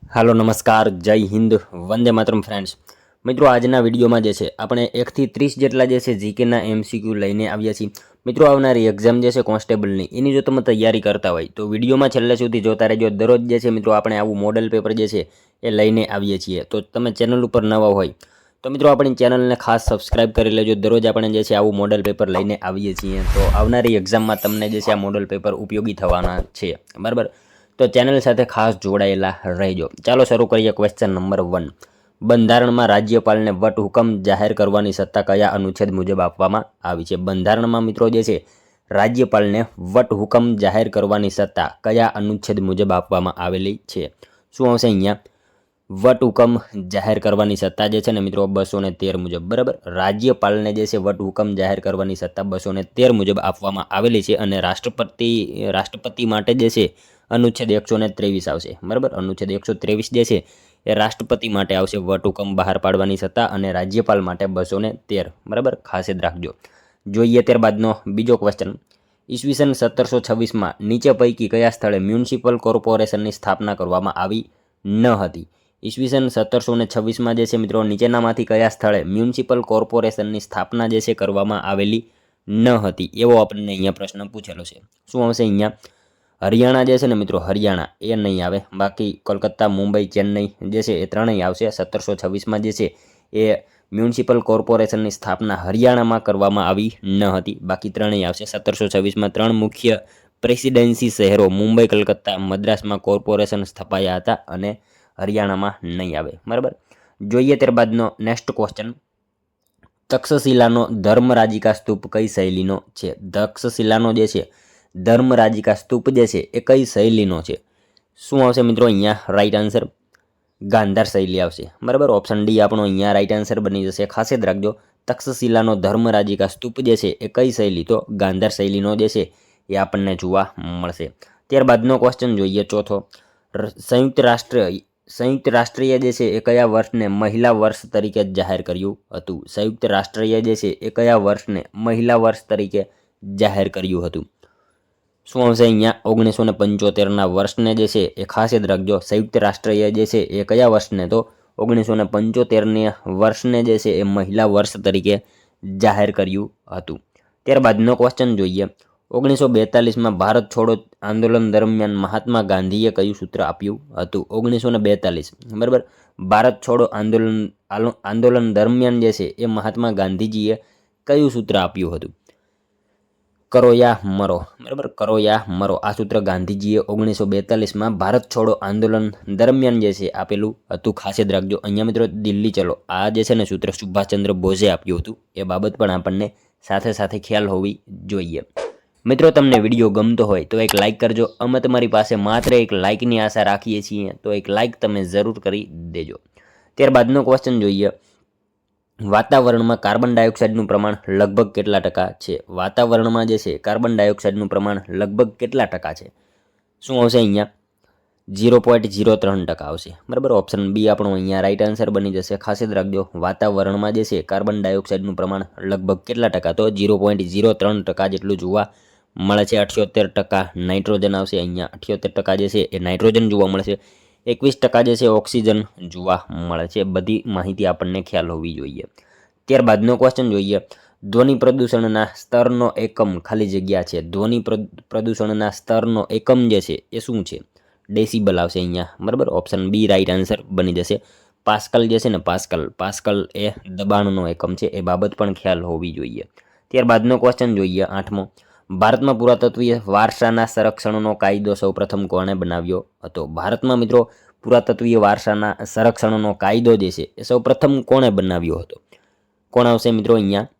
હાલો નમસ્કાર, જય હિન્દ, વંદે માતરમ ફ્રેન્ડ્સ. મિત્રો આજના વિડીયોમાં જે છે આપણે 1 થી 30 જેટલા જે છે જીકેના એમસીક્યુ લઈને આવ્યા છીએ. મિત્રો આવનારી એક્ઝામ જે છે કોન્સ્ટેબલની એની જો તમે તૈયારી કરતા હોય તો વિડીયોમાં છેલ્લે સુધી જોતા રહેજો. દરરોજ જે છે મિત્રો આપણે આવું મોડલ પેપર જે છે એ લઈને આવીએ છીએ. તો તમે ચેનલ ઉપર નવા હોય તો મિત્રો આપણી ચેનલને ખાસ સબસ્ક્રાઇબ કરી લેજો. દરરોજ આપણે જે છે આવું મોડલ પેપર લઈને આવીએ છીએ. તો આવનારી એક્ઝામમાં તમને જે છે આ મોડલ પેપર ઉપયોગી થવાના છે, બરાબર. તો ચેનલ સાથે ખાસ જોડાયેલા રહેજો. ચાલો શરૂ કરીએ. Question number 1. બંધારણમાં રાજ્યપાલને વટહુકમ જાહેર કરવાની સત્તા કયા અનુચ્છેદ મુજબ આપવામાં આવી છે? બંધારણમાં મિત્રો જે છે રાજ્યપાલને વટહુકમ જાહેર કરવાની સત્તા કયા અનુચ્છેદ મુજબ આપવામાં આવેલી છે? શું આવશે અહીંયા? વટહુકમ જાહેર કરવાની સત્તા જે છે ને મિત્રો 213 મુજબ, બરાબર. રાજ્યપાલને જે છે વટહુકમ જાહેર કરવાની સત્તા 213 મુજબ આપવામાં આવેલી છે. અને રાષ્ટ્રપતિ માટે જે છે અનુચ્છેદ 123 આવશે, બરાબર. અનુચ્છેદ 123 જે છે એ રાષ્ટ્રપતિ માટે આવશે વટહુકમ બહાર પાડવાની સત્તા, અને રાજ્યપાલ માટે 213, બરાબર. ખાસ યાદ રાખજો. જોઈએ ત્યારબાદનો બીજો ક્વેશ્ચન. ઈસવીસન 1726માં નીચે પૈકી કયા સ્થળે મ્યુનિસિપલ કોર્પોરેશનની સ્થાપના કરવામાં આવી ન હતી? ઈસવીસન 1726માં જે છે મિત્રો નીચેનામાંથી કયા સ્થળે મ્યુનિસિપલ કોર્પોરેશનની સ્થાપના જે છે કરવામાં આવેલી ન હતી? એવો આપણને અહીંયા પ્રશ્ન પૂછેલો છે. શું આવશે અહીંયા? હરિયાણા જે છે ને મિત્રો, હરિયાણા એ નહીં આવે. બાકી કોલકાતા, મુંબઈ, ચેન્નઈ જે છે એ ત્રણેય આવશે. 1726માં જે છે એ મ્યુનિસિપલ કોર્પોરેશનની સ્થાપના હરિયાણામાં કરવામાં આવી ન હતી. બાકી ત્રણેય આવશે. 1726માં 3 મુખ્ય પ્રેસિડેન્સી શહેરો મુંબઈ, કલકત્તા, મદ્રાસમાં કોર્પોરેશન સ્થપાયા હતા, અને હરિયાણામાં નહીં આવે, બરાબર. જોઈએ ત્યારબાદનો નેક્સ્ટ ક્વેશ્ચન. તક્ષશિલાનો ધર્મરાજિકા સ્તૂપ કઈ શૈલીનો છે? તક્ષશિલાનો જે છે ધર્મરાજિકા સ્તૂપ જે છે એ કઈ શૈલીનો છે? શું આવશે મિત્રો અહીંયા રાઈટ આન્સર? ગાંધાર શૈલી આવશે, બરાબર. ઓપ્શન ડી આપણો અહીંયા રાઈટ આન્સર બની જશે. ખાસ યાદ રાખજો, તક્ષશિલાનો ધર્મરાજિકા સ્તૂપ જે છે એ કઈ શૈલી? તો ગાંધાર શૈલીનો જે છે એ આપણને જોવા મળશે. ત્યારબાદનો ક્વેશ્ચન જોઈએ ચોથો. સંયુક્ત રાષ્ટ્રીય જે છે એ કયા વર્ષને મહિલા વર્ષ તરીકે જાહેર કર્યું હતું? સંયુક્ત રાષ્ટ્રીય જે છે એ કયા વર્ષને મહિલા વર્ષ તરીકે જાહેર કર્યું હતું? શું આવશે અહીંયા? 1975ના વર્ષને જે છે એ ખાસ યાદ રાખજો. સંયુક્ત રાષ્ટ્રીય જે છે એ કયા વર્ષને? તો 1975ની વર્ષને જે છે એ મહિલા વર્ષ તરીકે જાહેર કર્યું હતું. ત્યારબાદનો ક્વેશ્ચન જોઈએ. 1942માં ભારત છોડો આંદોલન દરમિયાન મહાત્મા ગાંધીએ કયું સૂત્ર આપ્યું હતું? 1942, બરાબર. ભારત છોડો આંદોલન દરમિયાન જે છે એ મહાત્મા ગાંધીજીએ કયું સૂત્ર આપ્યું હતું? કરો યા મરો, બરાબર. કરો યા મરો. આ સૂત્ર ગાંધીજીએ 1942માં ભારત છોડો આંદોલન દરમિયાન જે છે આપેલું હતું. ખાસ યાદ રાખજો. અહીંયા મિત્રો દિલ્હી ચલો, આ જે છે ને સૂત્ર સુભાષચંદ્ર બોઝે આપ્યું હતું. એ બાબત પણ આપણને સાથે સાથે ખ્યાલ હોવી જોઈએ. મિત્રો તમને વિડીયો ગમતો હોય તો એક લાઇક કરજો. અમે તમારી પાસે માત્ર એક લાઇકની આશા રાખીએ છીએ, તો એક લાઇક તમે જરૂર કરી દેજો. ત્યારબાદનો ક્વેશ્ચન જોઈએ. વાતાવરણમાં કાર્બન ડાયોક્સાઇડનું પ્રમાણ લગભગ કેટલા ટકા છે? વાતાવરણમાં જે છે કાર્બન ડાયોક્સાઇડનું પ્રમાણ લગભગ કેટલા ટકા છે? શું આવશે અહીંયા? 0.03% આવશે, બરાબર. ઓપ્શન બી આપણો અહીંયા રાઈટ આન્સર બની જશે. ખાસ યાદ રાખજો, વાતાવરણમાં જે છે કાર્બન ડાયોક્સાઇડનું પ્રમાણ લગભગ કેટલા ટકા? તો 0.03% જેટલું જોવા મળે છે. 78% નાઇટ્રોજન આવશે. અહીંયા 78% જે છે એ નાઇટ્રોજન જોવા મળે છે. 21% જે છે ઓક્સિજન જોવા મળે છે. બધી માહિતી આપણને ખ્યાલ હોવી જોઈએ. ત્યારબાદનો ક્વેશ્ચન જોઈએ. ધ્વનિ પ્રદૂષણના સ્તરનો એકમ ખાલી જગ્યા છે. ધ્વનિ પ્રદૂષણના સ્તરનો એકમ જે છે એ શું છે? ડેસિબલ આવશે અહીંયા, બરાબર. ઓપ્શન બી રાઈટ આન્સર બની જશે. પાસ્કલ જે છે ને, પાસ્કલ એ દબાણનો એકમ છે. એ બાબત પણ ખ્યાલ હોવી જોઈએ. ત્યારબાદનો ક્વેશ્ચન જોઈએ 8મો. ભારતમાં પુરાતત્વીય વારસાના સંરક્ષણનો કાયદો સૌપ્રથમ કોણે બનાવ્યો હતો? ભારતમાં મિત્રો પુરાતત્વીય વારસાના સંરક્ષણનો કાયદો જે છે એ સૌપ્રથમ કોણે બનાવ્યો હતો? કોણ આવશે મિત્રો અહીંયા?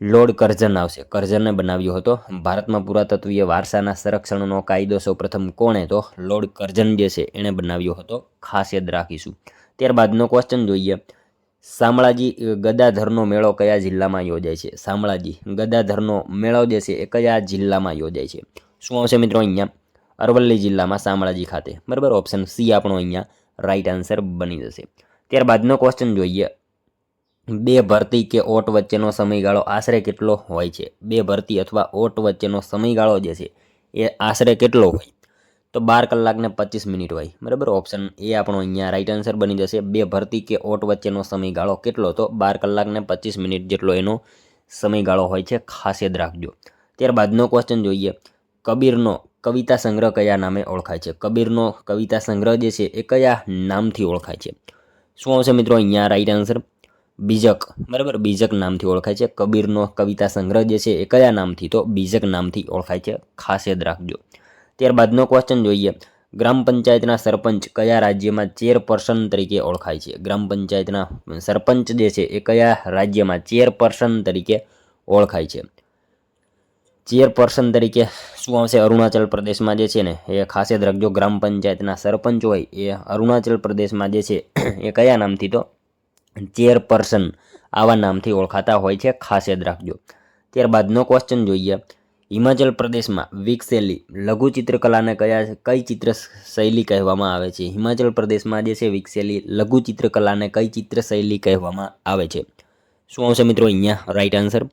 લોર્ડ કર્ઝન આવશે. કર્ઝને બનાવ્યો હતો. ભારતમાં પુરાતત્વીય વારસાના સંરક્ષણનો કાયદો સૌપ્રથમ કોણે? તો લોર્ડ કર્ઝન જે છે એણે બનાવ્યો હતો. ખાસ યાદ રાખીશું. ત્યારબાદનો ક્વેશ્ચન જોઈએ. શામળાજી ગદાધરનો મેળો કયા જિલ્લામાં યોજાય છે? શામળાજી ગદાધરનો મેળો જે છે એ કયા જિલ્લામાં યોજાય છે? શું આવશે મિત્રો અહીંયા? અરવલ્લી જિલ્લામાં શામળાજી ખાતે, બરાબર. ઓપ્શન સી આપણો અહીંયા રાઈટ આન્સર બની જશે. ત્યારબાદનો ક્વેશ્ચન જોઈએ. બે ભરતી કે ઓટ વચ્ચેનો સમયગાળો આશરે કેટલો હોય છે? બે ભરતી અથવા ઓટ વચ્ચેનો સમયગાળો જે છે એ આશરે કેટલો હોય? તો 12 કલાક ને 25 મિનિટ હોય, બરાબર. ઓપ્શન એ આપણો અહીંયા રાઈટ આન્સર બની જશે. બે ભરતી કે ઓટ વચ્ચેનો સમયગાળો કેટલો? તો 12 કલાક ને 25 મિનિટ જેટલો એનો સમયગાળો હોય છે, ખાસ યાદ રાખજો. ત્યારબાદનો ક્વેશ્ચન જોઈએ. કબીરનો કવિતા સંગ્રહ કયા નામે ઓળખાય છે? કબીરનો કવિતા સંગ્રહ જે છે એ કયા નામથી ઓળખાય છે? શું આવશે મિત્રો અહીંયા રાઈટ આન્સર? બીજક, બરાબર. બીજક નામથી ઓળખાય છે. કબીરનો કવિતા સંગ્રહ જે છે એ કયા નામથી? તો બીજક નામથી ઓળખાય છે, ખાસ યાદ રાખજો. ત્યારબાદનો ક્વેશ્ચન જોઈએ. ગ્રામ પંચાયતના સરપંચ કયા રાજ્યમાં ચેરપર્સન તરીકે ઓળખાય છે? ગ્રામ પંચાયતના સરપંચ જે છે એ કયા રાજ્યમાં ચેરપર્સન તરીકે ઓળખાય છે? ચેરપર્સન તરીકે શું આવશે? અરુણાચલ પ્રદેશમાં જે છે ને એ ખાસ યાદ રાખજો. ગ્રામ પંચાયતના સરપંચ હોય એ અરુણાચલ પ્રદેશમાં જે છે એ કયા નામથી? તો ચેરપર્સન આવા નામથી ઓળખાતા હોય છે, ખાસ યાદ રાખજો. ત્યારબાદનો ક્વેશ્ચન જોઈએ. હિમાચલ પ્રદેશમાં વિકસેલી લઘુ ચિત્રકલાને કઈ ચિત્ર શૈલી કહેવામાં આવે છે? હિમાચલ પ્રદેશમાં જે છે વિકસેલી લઘુ ચિત્રકલાને કઈ ચિત્ર શૈલી કહેવામાં આવે છે? શું આવશે મિત્રો અહીંયા રાઈટ આન્સર?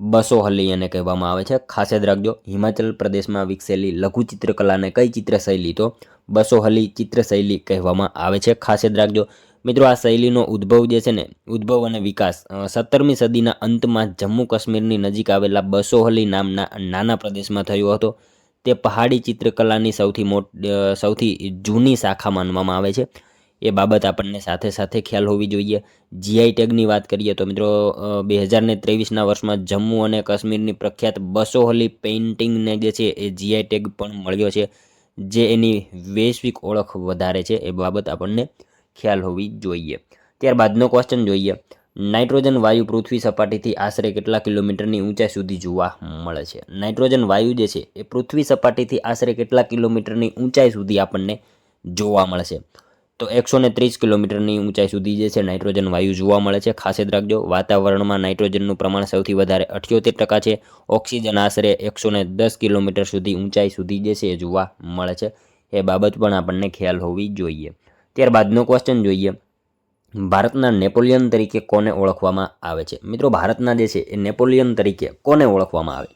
બસોહલી એને કહેવામાં આવે છે, ખાસ યાદ રાખજો. હિમાચલ પ્રદેશમાં વિકસેલી લઘુ ચિત્રકલાને કઈ ચિત્ર શૈલી? તો બસોહલી ચિત્રશૈલી કહેવામાં આવે છે, ખાસ યાદ રાખજો. મિત્રો આ શૈલીનો ઉદ્ભવ જે છે ને ઉદ્ભવ અને વિકાસ 17મી સદીના અંતમાં જમ્મુ કાશ્મીરની નજીક આવેલા બસોહલી નામના નાના પ્રદેશમાં થયો હતો. તે પહાડી ચિત્રકલાની સૌથી જૂની શાખા માનવામાં આવે છે. એ બાબત આપણને સાથે સાથે ખ્યાલ હોવી જોઈએ. જીઆઈ ટેગની વાત કરીએ તો મિત્રો 2023ના વર્ષમાં જમ્મુ અને કાશ્મીરની પ્રખ્યાત બસોહલી પેઇન્ટિંગને જે છે એ જીઆઈ ટેગ પણ મળ્યો છે, જે એની વૈશ્વિક ઓળખ વધારે છે. એ બાબત આપણને ખ્યાલ હોવી જોઈએ. ત્યારબાદનો ક્વેશ્ચન જોઈએ. નાઇટ્રોજન વાયુ પૃથ્વી સપાટીથી આશરે કેટલા કિલોમીટરની ઊંચાઈ સુધી જોવા મળે છે? નાઇટ્રોજન વાયુ જે છે એ પૃથ્વી સપાટીથી આશરે કેટલા કિલોમીટરની ઊંચાઈ સુધી આપણને જોવા મળશે? તો 130 કિલોમીટરની ઊંચાઈ સુધી જે છે નાઇટ્રોજન વાયુ જોવા મળે છે, ખાસ યાદ રાખજો. વાતાવરણમાં નાઇટ્રોજનનું પ્રમાણ સૌથી વધારે 78% છે. ઓક્સિજન આશરે 110 કિલોમીટર સુધી ઊંચાઈ સુધી જે છે એ જોવા મળે છે. એ બાબત પણ આપણને ખ્યાલ હોવી જોઈએ. ત્યારબાદનો ક્વેશ્ચન જોઈએ. ભારતના નેપોલિયન તરીકે કોને ઓળખવામાં આવે છે? મિત્રો ભારતના જે છે એ નેપોલિયન તરીકે કોને ઓળખવામાં આવે?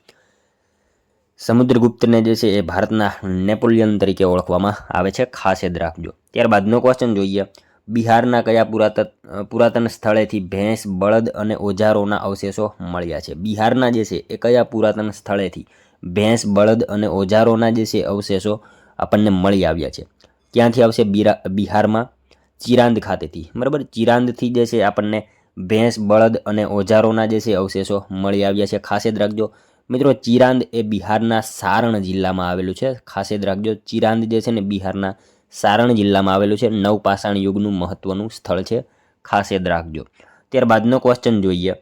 સમુદ્રગુપ્તને જે છે એ ભારતના નેપોલિયન તરીકે ઓળખવામાં આવે છે, ખાસ યાદ રાખજો. ત્યારબાદનો ક્વેશ્ચન જોઈએ. બિહારના કયા પુરાતન સ્થળેથી ભેંસ, બળદ અને ઓજારોના અવશેષો મળ્યા છે? બિહારના જે છે એ કયા પુરાતન સ્થળેથી ભેંસ, બળદ અને ઓજારોના જે છે અવશેષો આપણને મળી આવ્યા છે? ક્યાંથી આવશે? બિહારમાં ચિરાંદ ખાતેથી, બરાબર. ચિરાંદથી જે છે આપણને ભેંસ, બળદ અને ઓજારોના જે છે અવશેષો મળી આવ્યા છે, ખાસ યાદ રાખજો. મિત્રો ચિરાંદ એ બિહારના સારણ જિલ્લામાં આવેલું છે, ખાસ યાદ રાખજો. ચિરાંદ જે છે ને બિહારના સારણ જિલ્લામાં આવેલું છે. નવપાષાણ યુગનું મહત્વનું સ્થળ છે, ખાસ યાદ રાખજો. ત્યારબાદનો ક્વેશ્ચન જોઈએ.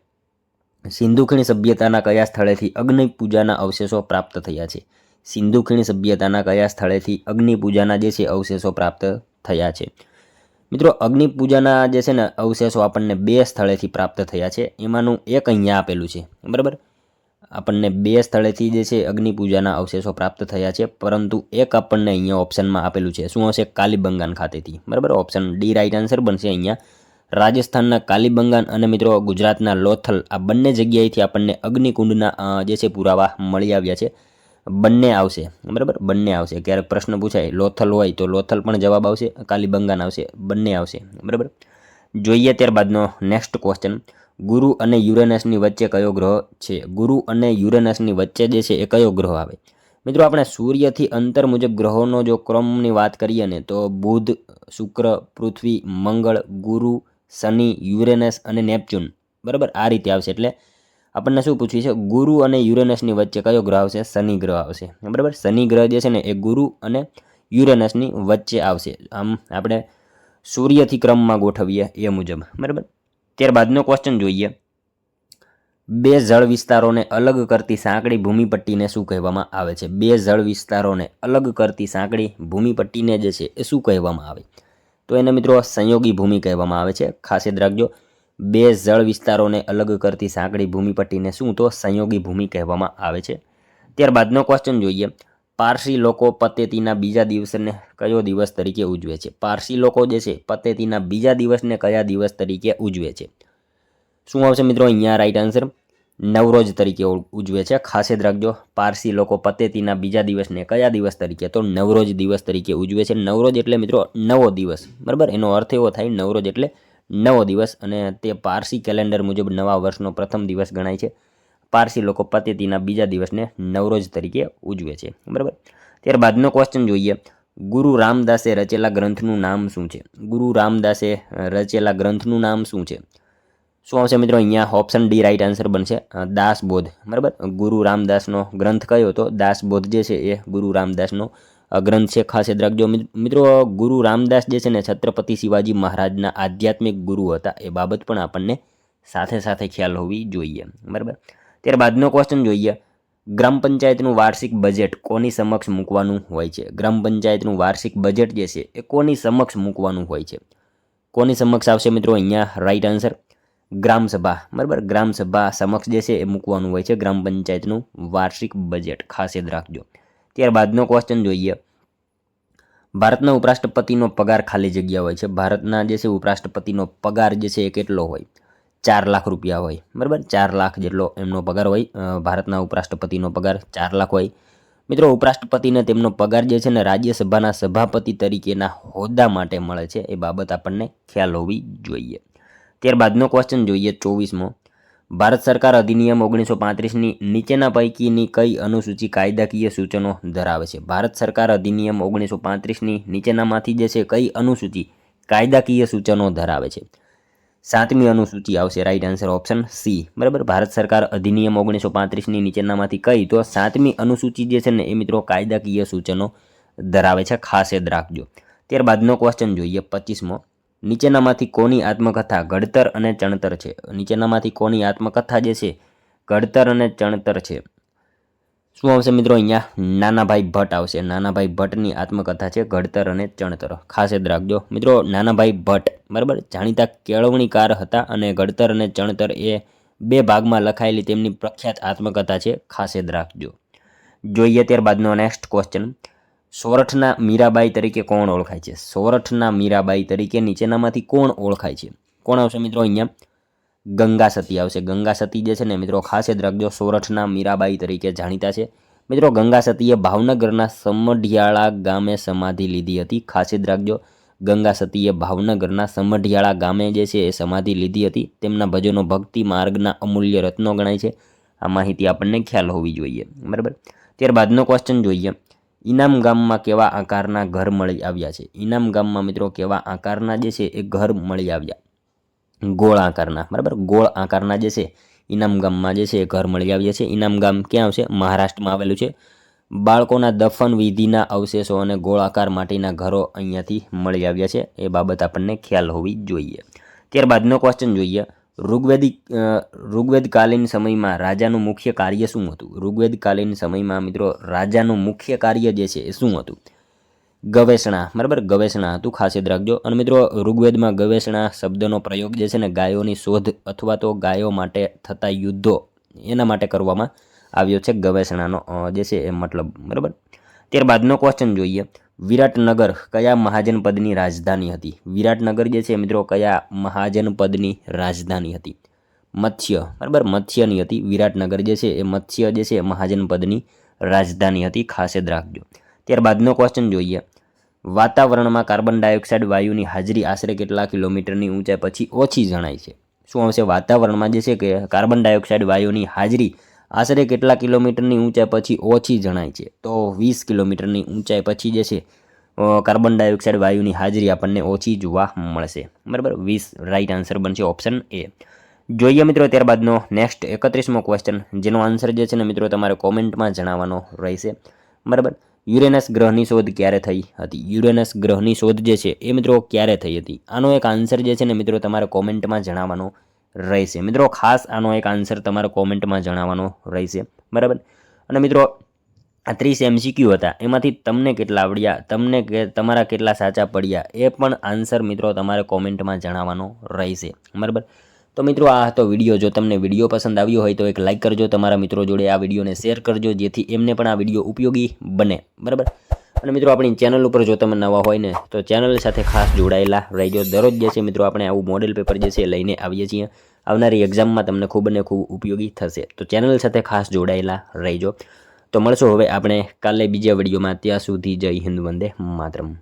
સિંધુ ખીણ સભ્યતાના કયા સ્થળેથી અગ્નિ પૂજાના અવશેષો પ્રાપ્ત થયા છે? સિંધુ ખીણ સભ્યતાના કયા સ્થળેથી અગ્નિ પૂજાના જે છે અવશેષો પ્રાપ્ત થયા છે? મિત્રો અગ્નિ પૂજાના જે છે ને અવશેષો આપણને 2 સ્થળેથી પ્રાપ્ત થયા છે. એમાંનું એક અહીંયા આપેલું છે, બરાબર. આપણને 2 સ્થળેથી જે છે અગ્નિ પૂજાના અવશેષો પ્રાપ્ત થયા છે, પરંતુ એક આપણને અહીંયા ઓપ્શનમાં આપેલું છે. શું હશે? કાલીબંગાન ખાતેથી, બરાબર. ઓપ્શન ડી રાઈટ આન્સર બનશે અહીંયા. રાજસ્થાનના કાલીબંગાન અને મિત્રો ગુજરાતના લોથલ, આ બંને જગ્યાએથી આપણને અગ્નિકુંડના જે છે પુરાવા મળી આવ્યા છે. બંને આવશે, બરાબર. બંને આવશે. ક્યારેક પ્રશ્ન પૂછાય લોથલ હોય તો લોથલ પણ જવાબ આવશે, કાલીબંગાન આવશે, બંને આવશે, બરાબર. જોઈએ ત્યારબાદનો નેક્સ્ટ ક્વેશ્ચન. ગુરુ અને યુરેનસની વચ્ચે કયો ગ્રહ છે? ગુરુ અને યુરેનસની વચ્ચે જે છે એ કયો ગ્રહ આવે? મિત્રો આપણે સૂર્યથી અંતર મુજબ ગ્રહોનો જો ક્રમની વાત કરીએ ને તો બુધ, શુક્ર, પૃથ્વી, મંગળ, ગુરુ, શનિ, યુરેનસ અને નેપચ્યુન, બરાબર. આ રીતે આવશે. એટલે આપણને શું પૂછ્યું છે? ગુરુ અને યુરેનસની વચ્ચે કયો ગ્રહ આવશે? શનિ ગ્રહ આવશે, બરાબર. શનિ ગ્રહ જે છે ને એ ગુરુ અને યુરેનસની વચ્ચે આવશે. આમ આપણે સૂર્યથી ક્રમમાં ગોઠવીએ એ મુજબ, બરાબર. ત્યારબાદનો ક્વેશ્ચન જોઈએ. 2 જળ વિસ્તારોને અલગ કરતી સાંકડી ભૂમિપટ્ટીને શું કહેવામાં આવે છે? 2 જળ વિસ્તારોને અલગ કરતી સાંકડી ભૂમિપટ્ટીને જે છે એ શું કહેવામાં આવે? તો એને મિત્રો સંયોગી ભૂમિ કહેવામાં આવે છે, ખાસ યાદ રાખજો. 2 જળ વિસ્તારોને અલગ કરતી સાંકડી ભૂમિપટ્ટીને શું? તો સંયોગી ભૂમિ કહેવામાં આવે છે. ત્યારબાદનો ક્વેશ્ચન જોઈએ. પારસી લોકો પતેતીના બીજા દિવસને કયો દિવસ તરીકે ઉજવે છે? પારસી લોકો જે છે પતેતીના બીજા દિવસને કયા દિવસ તરીકે ઉજવે છે? શું આવશે મિત્રો અહીંયા રાઈટ આન્સર? નવરોજ તરીકે ઉજવે છે, ખાસ યાદ રાખજો. પારસી લોકો પતેતીના બીજા દિવસને કયા દિવસ તરીકે? તો નવરોજ દિવસ તરીકે ઉજવે છે. નવરોજ એટલે મિત્રો નવો દિવસ, બરાબર, એનો અર્થ એવો થાય નવરોજ એટલે નવો દિવસ, અને તે પારસી કેલેન્ડર મુજબ નવા વર્ષનો પ્રથમ દિવસ ગણાય છે. પારસી લોકો પતેતીના બીજા દિવસને નવરોજ તરીકે ઉજવે છે, બરાબર. ત્યારબાદનો ક્વેશ્ચન જોઈએ. ગુરુ રામદાસે રચેલા ગ્રંથનું નામ શું છે? ગુરુ રામદાસે રચેલા ગ્રંથનું નામ શું છે? શું આવશે મિત્રો? અહીંયા ઓપ્શન ડી રાઈટ આન્સર બનશે, દાસબોધ, બરાબર. ગુરુ રામદાસનો ગ્રંથ કયો હતો? દાસબોધ જે છે એ ગુરુ રામદાસનો ગ્રંથ છે, ખાસ યાદ રાખજો મિત્રો. ગુરુ રામદાસ જે છે ને છત્રપતિ શિવાજી મહારાજના આધ્યાત્મિક ગુરુ હતા, એ બાબત પણ આપણને સાથે સાથે ખ્યાલ હોવી જોઈએ, બરાબર. ત્યારબાદનો ક્વેશ્ચન જોઈએ. ગ્રામ પંચાયતનું વાર્ષિક બજેટ કોની સમક્ષ મૂકવાનું હોય છે? ગ્રામ પંચાયતનું વાર્ષિક બજેટ જે છે એ કોની સમક્ષ મૂકવાનું હોય છે? કોની સમક્ષ આવશે મિત્રો? અહીંયા રાઈટ આન્સર ગ્રામસભા, બરાબર. ગ્રામસભા સમક્ષ જે છે એ મૂકવાનું હોય છે ગ્રામ પંચાયતનું વાર્ષિક બજેટ, ખાસ યાદ રાખજો. ત્યારબાદનો ક્વેશ્ચન જોઈએ. ભારતના ઉપરાષ્ટ્રપતિનો પગાર ખાલી જગ્યા હોય છે. ભારતના જે છે ઉપરાષ્ટ્રપતિનો પગાર જે છે એ કેટલો હોય? 4 લાખ રૂપિયા હોય, બરાબર. 4 લાખ જેટલો એમનો પગાર હોય. ભારતના ઉપરાષ્ટ્રપતિનો પગાર 4 લાખ હોય. મિત્રો, ઉપરાષ્ટ્રપતિને તેમનો પગાર જે છે ને રાજ્યસભાના સભાપતિ તરીકેના હોદ્દા માટે મળે છે, એ બાબત આપણને ખ્યાલ હોવી જોઈએ. ત્યારબાદનો ક્વેશ્ચન જોઈએ 24મો. ભારત સરકાર અધિનિયમ 1935ની નીચેના પૈકીની કઈ અનુસૂચિ કાયદાકીય સૂચનો ધરાવે છે? ભારત સરકાર અધિનિયમ 1935ની નીચેનામાંથી જે છે કઈ અનુસૂચિ કાયદાકીય સૂચનો ધરાવે છે? 7મી અનુસૂચિ આવશે, રાઈટ આન્સર ઓપ્શન સી, બરાબર. ભારત સરકાર અધિનિયમ 1935ની નીચેનામાંથી કઈ? તો 7મી અનુસૂચિ જે છે ને એ મિત્રો કાયદાકીય સૂચનો ધરાવે છે, ખાસ યાદ રાખજો. ત્યારબાદનો ક્વેશ્ચન જોઈએ 25મો. નીચેનામાંથી કોની આત્મકથા ઘડતર અને ચણતર છે? નીચેનામાંથી કોની આત્મકથા જે છે ઘડતર અને ચણતર છે? શું આવશે મિત્રો? અહીંયા નાનાભાઈ ભટ્ટ આવશે. નાનાભાઈ ભટ્ટની આત્મકથા છે ઘડતર અને ચણતર, ખાસ યાદ રાખજો મિત્રો. નાનાભાઈ ભટ્ટ, બરાબર, જાણીતા કેળવણીકાર હતા, અને ઘડતર અને ચણતર એ 2 ભાગમાં લખાયેલી તેમની પ્રખ્યાત આત્મકથા છે, ખાસ યાદ રાખજો. જોઈએ ત્યારબાદનો નેક્સ્ટ ક્વેશ્ચન. સોરઠના મીરાબાઈ તરીકે કોણ ઓળખાય છે? સોરઠના મીરાબાઈ તરીકે નીચેનામાંથી કોણ ઓળખાય છે? કોણ આવશે મિત્રો? અહીંયા ગંગા સતી આવશે. ગંગા સતી જે છે ને મિત્રો ખાસ યાદ રાખજો, સોરઠના મીરાબાઈ તરીકે જાણીતા છે. મિત્રો, ગંગા સતીએ ભાવનગરના સમઢિયાળા ગામે સમાધિ લીધી હતી, ખાસ યાદ રાખજો. ગંગા સતીએ ભાવનગરના સમઢિયાળા ગામે જે છે એ સમાધિ લીધી હતી. તેમના ભજનો ભક્તિ માર્ગના અમૂલ્ય રત્નો ગણાય છે. આ માહિતી આપણને ખ્યાલ હોવી જોઈએ, બરાબર. ત્યારબાદનો ક્વેશ્ચન જોઈએ. ઇનામ ગામમાં કેવા આકારના ઘર મળી આવ્યા છે? ઇનામ ગામમાં મિત્રો કેવા આકારના જે છે એ ઘર મળી આવ્યા? ગોળ આકારના, બરાબર. ગોળ આકારના જે છે ઇનામ ગામમાં જે છે એ ઘર મળી આવ્યા છે. ઇનામ ગામ ક્યાં આવશે? મહારાષ્ટ્રમાં આવેલું છે. બાળકોના દફન વિધિના અવશેષો અને ગોળાકાર માટીના ઘરો અહીંયાથી મળી આવ્યા છે, એ બાબત આપણને ખ્યાલ હોવી જોઈએ. ત્યારબાદનો ક્વેશ્ચન જોઈએ. ઋગ્વેદકાલીન સમયમાં રાજાનું મુખ્ય કાર્ય શું હતું? ઋગ્વેદકાલીન સમયમાં મિત્રો રાજાનું મુખ્ય કાર્ય જે છે એ શું હતું? ગવેષણા, બરાબર, ગવેષણા હતું, ખાસ યાદ રાખજો. અને મિત્રો ઋગ્વેદમાં ગવેષણા શબ્દનો પ્રયોગ જે છે ને ગાયોની શોધ અથવા તો ગાયો માટે થતા યુદ્ધો એના માટે કરવામાં આવ્યો છે. ગવેષણાનો જે છે એ મતલબ, બરાબર. ત્યારબાદનો ક્વેશ્ચન જોઈએ. વિરાટનગર કયા મહાજનપદની રાજધાની હતી? વિરાટનગર જે છે મિત્રો કયા મહાજનપદની રાજધાની હતી? મત્સ્ય, બરાબર, મત્સ્યની હતી. વિરાટનગર જે છે એ મત્સ્ય જે છે મહાજનપદની રાજધાની હતી, ખાસ યાદ રાખજો. ત્યારબાદનો ક્વેશ્ચન જોઈએ. વાતાવરણમાં કાર્બન ડાયોક્સાઇડ વાયુની હાજરી આશરે કેટલા કિલોમીટરની ઊંચાઈ પછી ઓછી જણાય છે? શું આવશે? વાતાવરણમાં જે છે કે કાર્બન ડાયોક્સાઇડ વાયુની હાજરી આશરે કેટલા કિલોમીટરની ઊંચાઈ પછી ઓછી જણાય છે? તો 20 કિલોમીટરની ઊંચાઈ પછી જે છે કાર્બન ડાયોક્સાઇડ વાયુની હાજરી આપણને ઓછી જોવા મળશે, બરાબર. 20 રાઈટ આન્સર બનશે, ઓપ્શન એ. જોઈએ મિત્રો ત્યારબાદનો નેક્સ્ટ 31મો ક્વેશ્ચન, જેનો આન્સર જે છે ને મિત્રો તમારે કોમેન્ટમાં જણાવવાનો રહેશે, બરાબર. યુરેનસ ગ્રહની શોધ ક્યારે થઈ હતી? યુરેનસ ગ્રહની શોધ જે છે એ મિત્રો ક્યારે થઈ હતી? આનો એક આન્સર જે છે ને મિત્રો તમારે કોમેન્ટમાં જણાવવાનો રહેશે. મિત્રો ખાસ આનો એક આન્સર તમારે કોમેન્ટમાં જણાવવાનો રહેશે, બરાબર. અને મિત્રો આ 30 MCQ હતા, એમાંથી તમને કેટલા આવડ્યા, તમને તમારા કેટલા સાચા પડ્યા, એ પણ આન્સર મિત્રો તમારે કોમેન્ટમાં જણાવવાનો રહેશે, બરાબર. તો મિત્રો આ હતો વિડીયો. જો તમને વિડીયો પસંદ આવ્યો હોય તો એક લાઇક કરજો, તમારા મિત્રો જોડે આ વિડીયોને શેર કરજો, જેથી એમને પણ આ વિડીયો ઉપયોગી બને, બરાબર. અને મિત્રો આપણી ચેનલ ઉપર જો તમે નવા હોય ને તો ચેનલ સાથે ખાસ જોડાયેલા રહેજો. દરરોજ જે છે મિત્રો આપણે આવું મોડેલ પેપર જે છે લઈને આવીએ છીએ. આવનારી એક્ઝામમાં તમને ખૂબ ને ખૂબ ઉપયોગી થશે. તો ચેનલ સાથે ખાસ જોડાયેલા રહેજો. તો મળશો હવે આપણે કાલે બીજા વિડીયોમાં. ત્યાં સુધી જય હિન્દ, વંદે માતરમ.